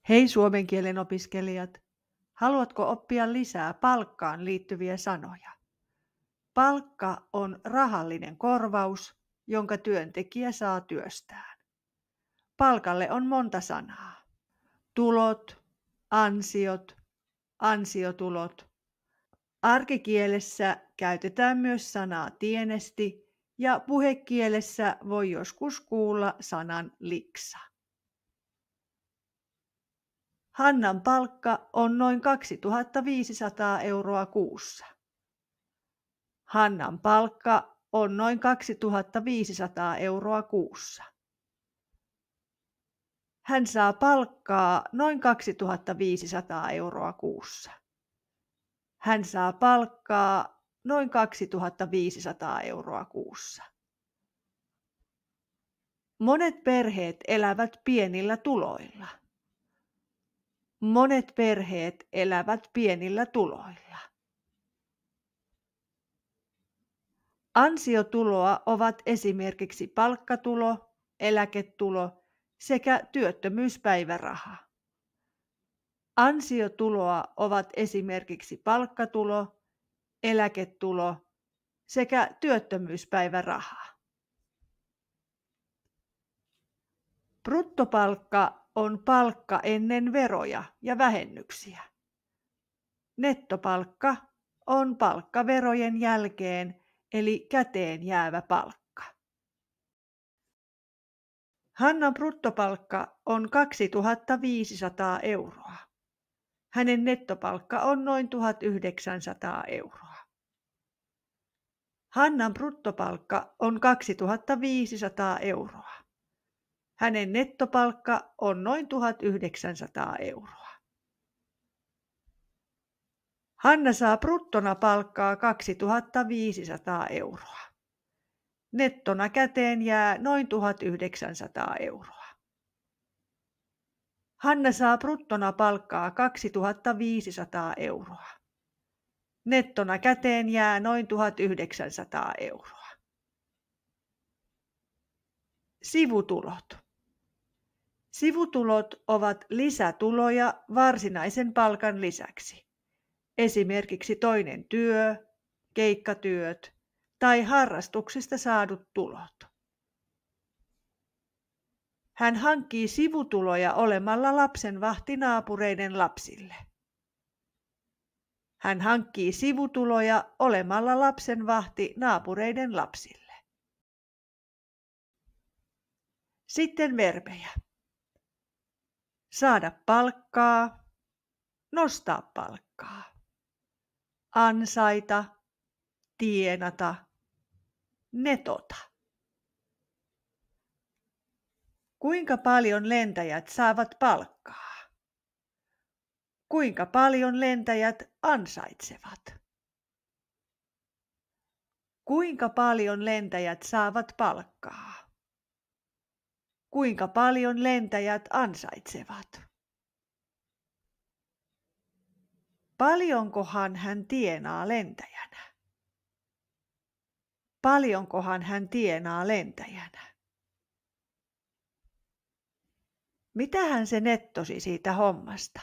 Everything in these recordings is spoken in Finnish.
Hei suomen kielen opiskelijat! Haluatko oppia lisää palkkaan liittyviä sanoja? Palkka on rahallinen korvaus, jonka työntekijä saa työstään. Palkalle on monta sanaa. Tulot, ansiot, ansiotulot. Arkikielessä käytetään myös sanaa tienesti ja puhekielessä voi joskus kuulla sanan liksa. Hannan palkka on noin 2500 euroa kuussa. Hannan palkka on noin 2500 euroa kuussa. Hän saa palkkaa noin 2500 euroa kuussa. Hän saa palkkaa noin 2500 euroa kuussa. Monet perheet elävät pienillä tuloilla. Monet perheet elävät pienillä tuloilla. Ansiotuloa ovat esimerkiksi palkkatulo, eläketulo sekä työttömyyspäiväraha. Ansiotuloa ovat esimerkiksi palkkatulo, eläketulo sekä työttömyyspäiväraha. Bruttopalkka on palkka ennen veroja ja vähennyksiä. Nettopalkka on palkka verojen jälkeen eli käteen jäävä palkka. Hannan bruttopalkka on 2500 euroa. Hänen nettopalkka on noin 1900 euroa. Hannan bruttopalkka on 2500 euroa. Hänen nettopalkka on noin 1900 euroa. Hanna saa bruttona palkkaa 2500 euroa. Nettona käteen jää noin 1900 euroa. Hanna saa bruttona palkkaa 2500 euroa. Nettona käteen jää noin 1900 euroa. Sivutulot. Sivutulot ovat lisätuloja varsinaisen palkan lisäksi. Esimerkiksi toinen työ, keikkatyöt tai harrastuksista saadut tulot. Hän hankkii sivutuloja olemalla lapsenvahti naapureiden lapsille. Hän hankkii sivutuloja olemalla lapsenvahti naapureiden lapsille. Sitten verbejä. Saada palkkaa, nostaa palkkaa, ansaita, tienata, netota. Kuinka paljon lentäjät saavat palkkaa? Kuinka paljon lentäjät ansaitsevat? Kuinka paljon lentäjät saavat palkkaa? Kuinka paljon lentäjät ansaitsevat? Paljonkohan hän tienaa lentäjänä? Paljonkohan hän tienaa lentäjänä? Mitähän se nettosi siitä hommasta?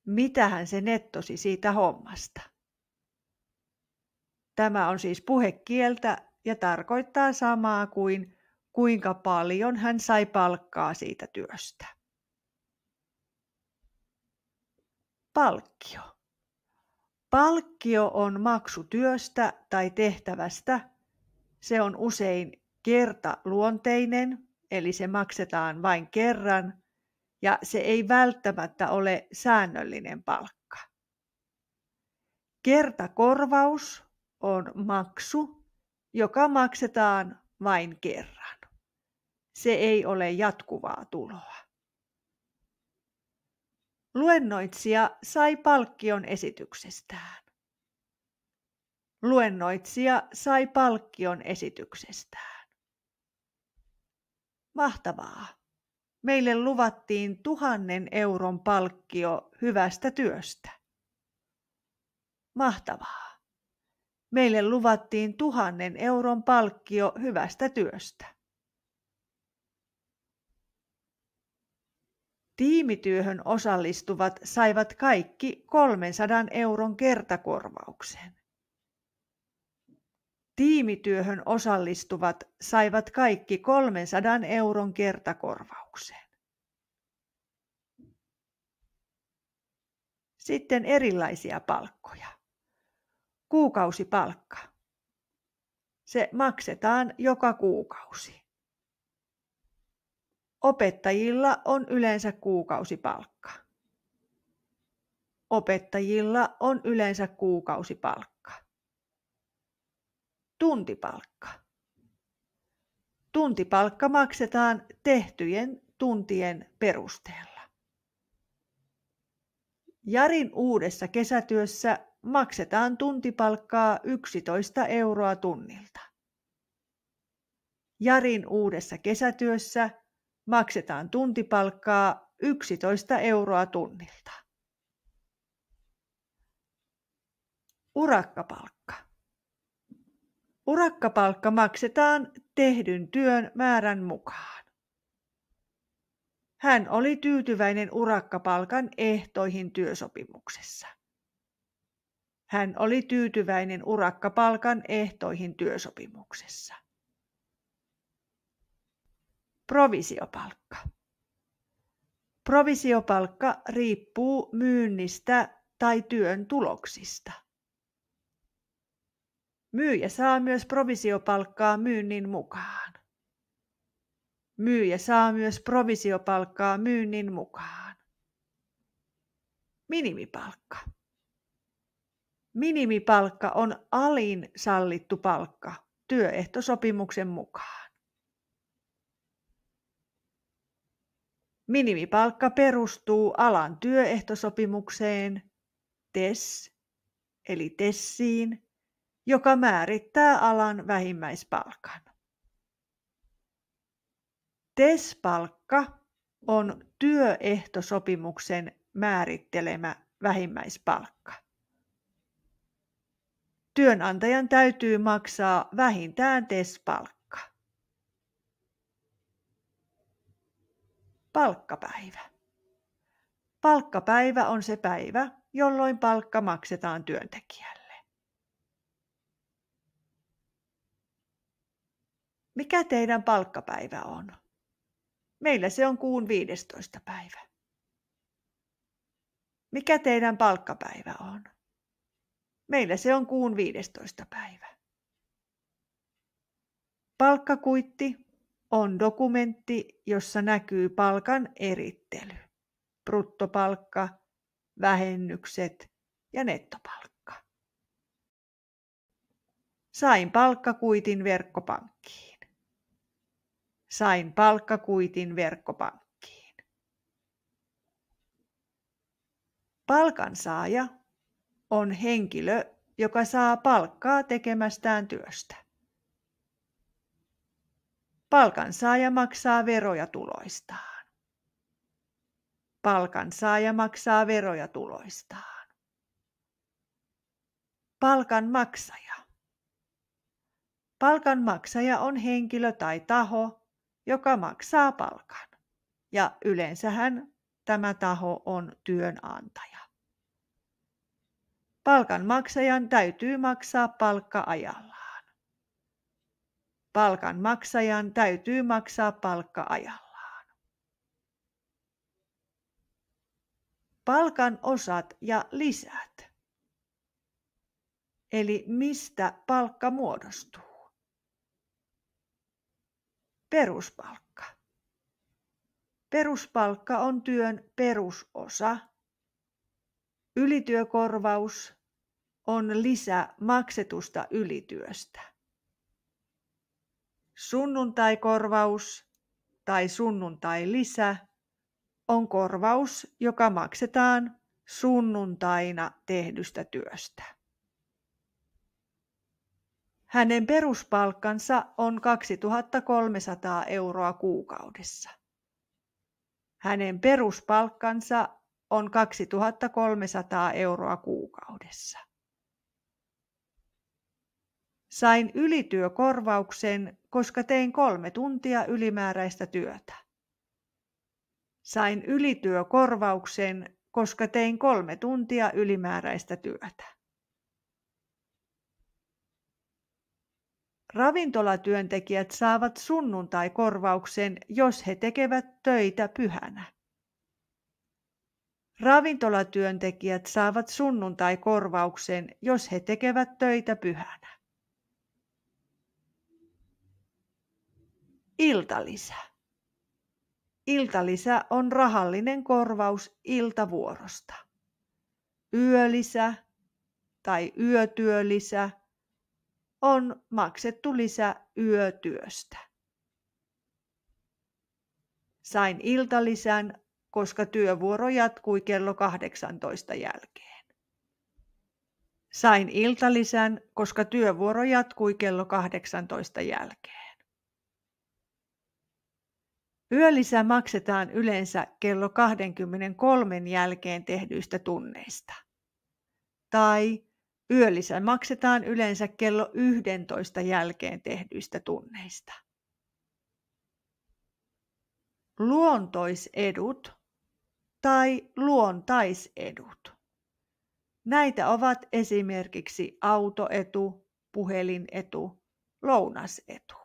Mitähän se nettosi siitä hommasta? Tämä on siis puhekieltä ja tarkoittaa samaa kuin kuinka paljon hän sai palkkaa siitä työstä. Palkkio. Palkkio on maksu työstä tai tehtävästä. Se on usein kertaluonteinen, eli se maksetaan vain kerran, ja se ei välttämättä ole säännöllinen palkka. Kertakorvaus on maksu, joka maksetaan vain kerran. Se ei ole jatkuvaa tuloa. Luennoitsija sai palkkion esityksestään. Luennoitsija sai palkkion esityksestään. Mahtavaa! Meille luvattiin 1000 euron palkkio hyvästä työstä. Mahtavaa! Meille luvattiin 1000 euron palkkio hyvästä työstä. Tiimityöhön osallistuvat saivat kaikki 300 euron kertakorvauksen. Tiimityöhön osallistuvat saivat kaikki 300 euron kertakorvauksen. Sitten erilaisia palkkoja. Kuukausipalkka. Se maksetaan joka kuukausi. Opettajilla on yleensä kuukausipalkka. Opettajilla on yleensä kuukausipalkka. Tuntipalkka. Tuntipalkka maksetaan tehtyjen tuntien perusteella. Jarin uudessa kesätyössä maksetaan tuntipalkkaa 11 euroa tunnilta. Jarin uudessa kesätyössä maksetaan tuntipalkkaa 11 euroa tunnilta. Urakkapalkka. Urakkapalkka maksetaan tehdyn työn määrän mukaan. Hän oli tyytyväinen urakkapalkan ehtoihin työsopimuksessa. Hän oli tyytyväinen urakkapalkan ehtoihin työsopimuksessa. Provisiopalkka. Provisiopalkka riippuu myynnistä tai työn tuloksista. Myyjä saa myös provisiopalkkaa myynnin mukaan. Myyjä saa myös provisiopalkkaa myynnin mukaan. Minimipalkka. Minimipalkka on alin sallittu palkka työehtosopimuksen mukaan. Minimipalkka perustuu alan työehtosopimukseen, TES, eli TESiin, joka määrittää alan vähimmäispalkan. TES-palkka on työehtosopimuksen määrittelemä vähimmäispalkka. Työnantajan täytyy maksaa vähintään TES-palkka. Palkkapäivä. Palkkapäivä on se päivä, jolloin palkka maksetaan työntekijälle. Mikä teidän palkkapäivä on? Meillä se on kuun 15. päivä. Mikä teidän palkkapäivä on? Meillä se on kuun 15. päivä. Palkkakuitti on dokumentti, jossa näkyy palkan erittely. Bruttopalkka, vähennykset ja nettopalkka. Sain palkkakuitin verkkopankkiin. Sain palkkakuitin verkkopankkiin. Palkansaaja on henkilö, joka saa palkkaa tekemästään työstä. Palkansaaja maksaa veroja tuloistaan. Palkansaaja maksaa veroja tuloistaan. Palkanmaksaja. Palkanmaksaja on henkilö tai taho, joka maksaa palkan. Ja yleensähän tämä taho on työnantaja. Palkanmaksajan täytyy maksaa palkka ajallaan. Palkanmaksajan täytyy maksaa palkka ajallaan. Palkan osat ja lisät. Eli mistä palkka muodostuu? Peruspalkka. Peruspalkka on työn perusosa. Ylityökorvaus on lisä maksetusta ylityöstä. Sunnuntaikorvaus tai sunnuntailisä on korvaus, joka maksetaan sunnuntaina tehdystä työstä. Hänen peruspalkkansa on 2300 euroa kuukaudessa. Hänen peruspalkkansa on 2300 euroa kuukaudessa. Sain ylityökorvauksen, koska tein 3 tuntia ylimääräistä työtä. Sain ylityökorvauksen, koska tein 3 tuntia ylimääräistä työtä. Ravintolatyöntekijät saavat sunnuntaikorvauksen, jos he tekevät töitä pyhänä. Ravintolatyöntekijät saavat sunnuntaikorvauksen, jos he tekevät töitä pyhänä. Iltalisä. Iltalisä on rahallinen korvaus iltavuorosta. Yölisä tai yötyölisä on maksettu lisä yötyöstä. Sain iltalisän, koska työvuoro jatkui kello 18 jälkeen. Sain iltalisän, koska työvuoro jatkui kello 18 jälkeen. Yölisä maksetaan yleensä kello 23 jälkeen tehdyistä tunneista. Tai yölisä maksetaan yleensä kello 11 jälkeen tehdyistä tunneista. Luontoisedut tai luontaisedut. Näitä ovat esimerkiksi autoetu, puhelinetu, lounasetu.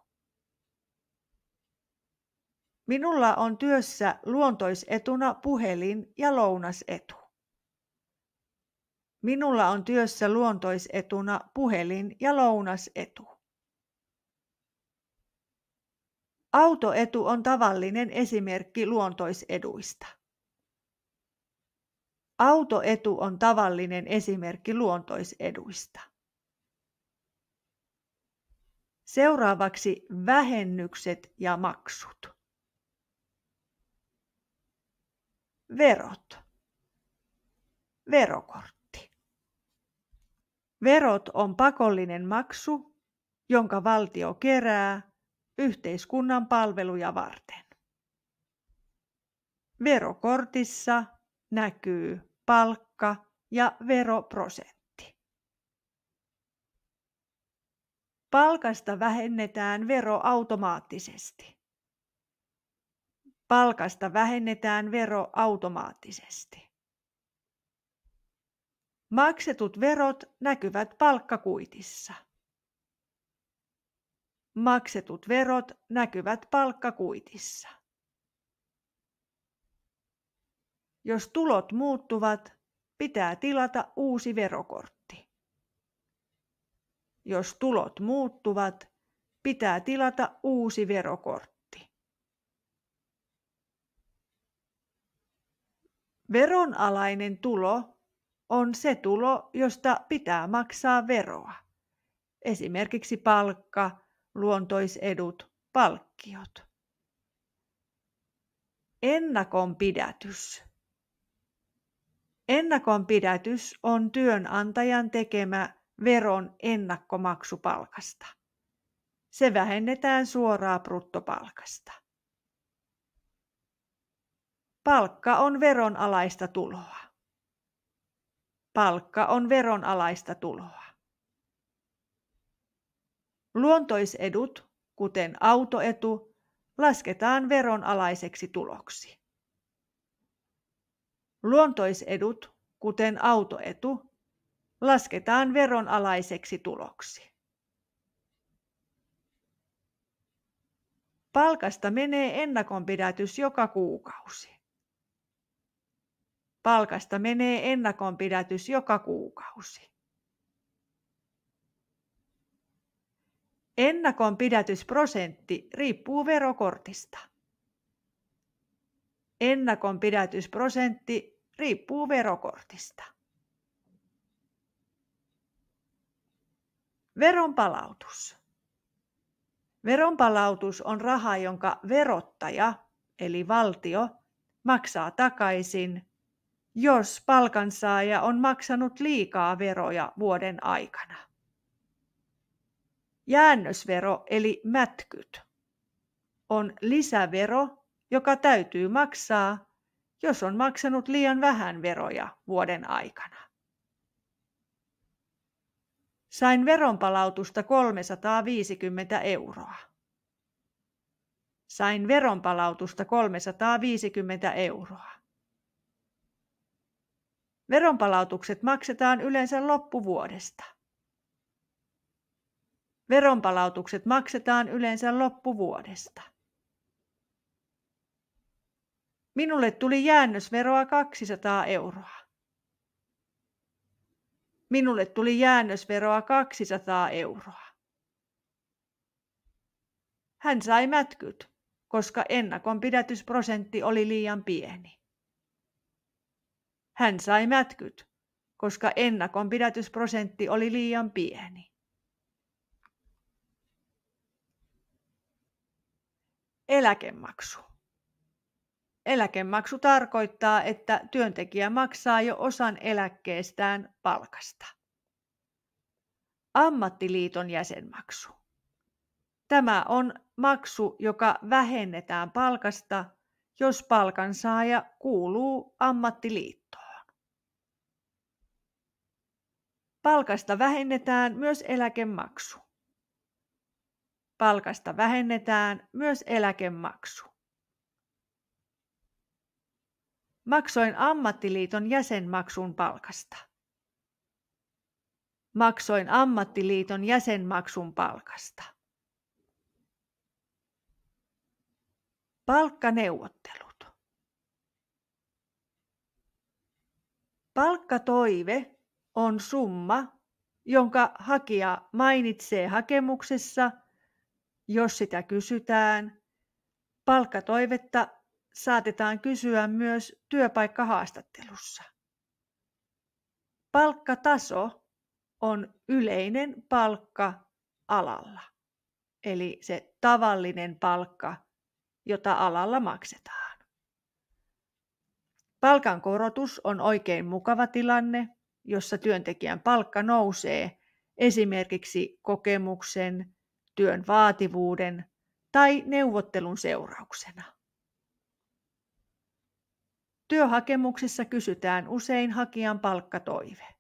Minulla on työssä luontoisetuna puhelin- ja lounasetu. Minulla on työssä luontoisetuna puhelin- ja lounasetu. Autoetu on tavallinen esimerkki luontoiseduista. Autoetu on tavallinen esimerkki luontoiseduista. Seuraavaksi vähennykset ja maksut. Verot. Verokortti. Verot on pakollinen maksu, jonka valtio kerää yhteiskunnan palveluja varten. Verokortissa näkyy palkka ja veroprosentti. Palkasta vähennetään vero automaattisesti. Palkasta vähennetään vero automaattisesti. Maksetut verot näkyvät palkkakuitissa. Maksetut verot näkyvät palkkakuitissa. Jos tulot muuttuvat, pitää tilata uusi verokortti. Jos tulot muuttuvat, pitää tilata uusi verokortti. Veronalainen tulo on se tulo, josta pitää maksaa veroa. Esimerkiksi palkka, luontoisedut, palkkiot. Ennakonpidätys. Ennakonpidätys on työnantajan tekemä veron ennakkomaksu palkasta. Se vähennetään suoraan bruttopalkasta. Palkka on veronalaista tuloa. Palkka on veronalaista tuloa. Luontoisedut, kuten autoetu, lasketaan veronalaiseksi tuloksi. Luontoisedut, kuten autoetu, lasketaan veronalaiseksi tuloksi. Palkasta menee ennakonpidätys joka kuukausi. Palkasta menee ennakonpidätys joka kuukausi. Ennakonpidätysprosentti riippuu verokortista. Ennakonpidätysprosentti riippuu verokortista. Veronpalautus. Veronpalautus on raha, jonka verottaja, eli valtio, maksaa takaisin, jos palkansaaja on maksanut liikaa veroja vuoden aikana. Jäännösvero eli mätkyt on lisävero, joka täytyy maksaa, jos on maksanut liian vähän veroja vuoden aikana. Sain veronpalautusta 350 €. Sain veronpalautusta 350 euroa. Veronpalautukset maksetaan yleensä loppuvuodesta. Veronpalautukset maksetaan yleensä loppuvuodesta. Minulle tuli jäännösveroa 200 euroa. Minulle tuli jäännösveroa 200 euroa. Hän sai mätkyt, koska ennakonpidätysprosentti oli liian pieni. Hän sai mätkyt, koska ennakonpidätysprosentti oli liian pieni. Eläkemaksu. Eläkemaksu tarkoittaa, että työntekijä maksaa jo osan eläkkeestään palkasta. Ammattiliiton jäsenmaksu. Tämä on maksu, joka vähennetään palkasta, jos palkansaaja kuuluu ammattiliittoon. Palkasta vähennetään myös eläkemaksu. Palkasta vähennetään myös eläkemaksu. Maksoin ammattiliiton jäsenmaksun palkasta. Maksoin ammattiliiton jäsenmaksun palkasta. Palkkaneuvottelut. Palkkatoive on summa, jonka hakija mainitsee hakemuksessa, jos sitä kysytään. Palkkatoivetta saatetaan kysyä myös työpaikkahaastattelussa. Palkkataso on yleinen palkka alalla, eli se tavallinen palkka, jota alalla maksetaan. Palkankorotus on oikein mukava tilanne, jossa työntekijän palkka nousee esimerkiksi kokemuksen, työn vaativuuden tai neuvottelun seurauksena. Työhakemuksessa kysytään usein hakijan palkkatoive.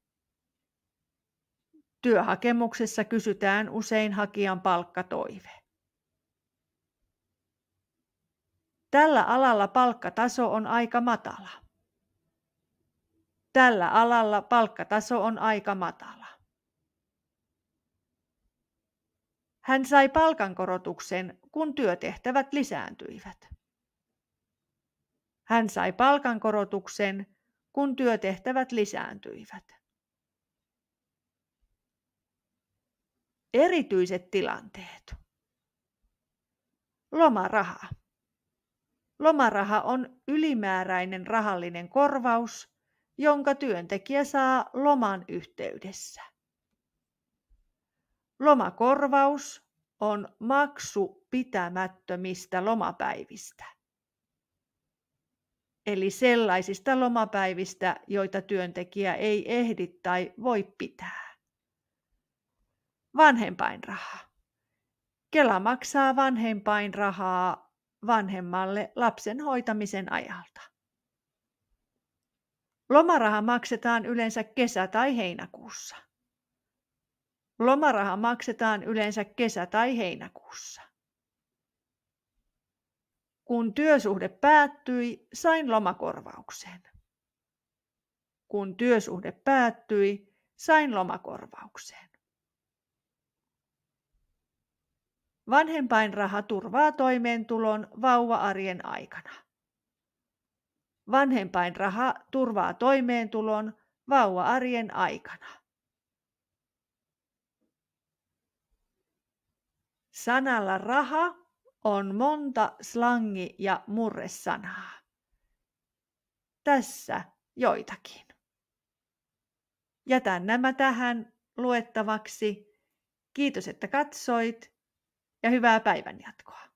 Työhakemuksessa kysytään usein hakijan palkkatoive. Tällä alalla palkkataso on aika matala. Tällä alalla palkkataso on aika matala. Hän sai palkankorotuksen, kun työtehtävät lisääntyivät. Hän sai palkankorotuksen, kun työtehtävät lisääntyivät. Erityiset tilanteet. Lomaraha. Lomaraha on ylimääräinen rahallinen korvaus, jonka työntekijä saa loman yhteydessä. Lomakorvaus on maksu pitämättömistä lomapäivistä. Eli sellaisista lomapäivistä, joita työntekijä ei ehdi tai voi pitää. Vanhempainraha. Kela maksaa vanhempainrahaa vanhemmalle lapsen hoitamisen ajalta. Lomaraha maksetaan yleensä kesä- tai heinäkuussa. Lomaraha maksetaan yleensä kesä- tai heinäkuussa. Kun työsuhde päättyi, sain lomakorvauksen. Kun työsuhde päättyi, sain lomakorvauksen. Vanhempainraha turvaa toimeentulon vauva-arjen aikana. Vanhempainraha turvaa toimeentulon vauva-arjen aikana. Sanalla raha on monta slangi- ja murresanaa. Tässä joitakin. Jätän nämä tähän luettavaksi. Kiitos, että katsoit ja hyvää päivänjatkoa.